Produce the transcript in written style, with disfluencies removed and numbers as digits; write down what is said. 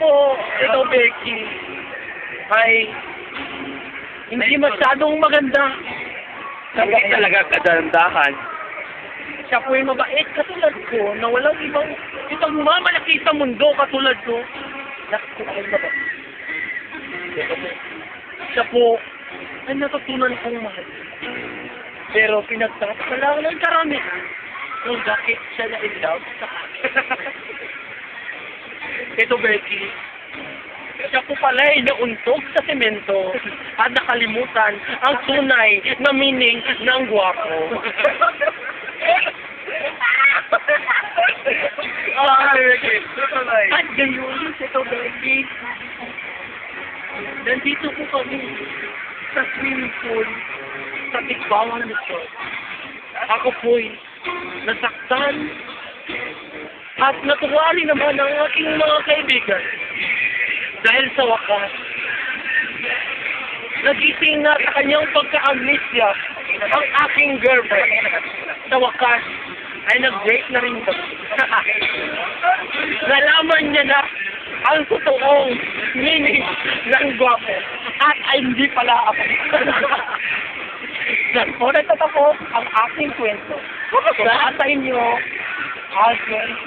po, ito Becky, ay hindi masyadong maganda. Hindi talaga kadandahan. Siya po yung mabait katulad ko na walang ibang malaki sa mundo katulad ko. Naku, ay mabait. Siya po ay natutunan kong mahal. Pero pinagtatala ng karamihan kung bakit siya na in love sa akin. Ito Becky, siya po pala ay nauntog sa semento at nakalimutan ang tunay na meaning ng gwapo. At gayon, ito Becky, nandito po kami sa swimming pool sa Tikbawan nito. Ako po'y nasaktan at natuwa rin naman ang aking mga kaibigan. Dahil sa wakas, nagising na sa kanyang pagka-amnesia ang aking girlfriend. Sa wakas, ay nag-break na rin kami. Nalaman niya na ang totoong meaning ng gwapo at ay hindi pala ako. Yan po nagtatapos ang aking kwento. Sa inyo, husband,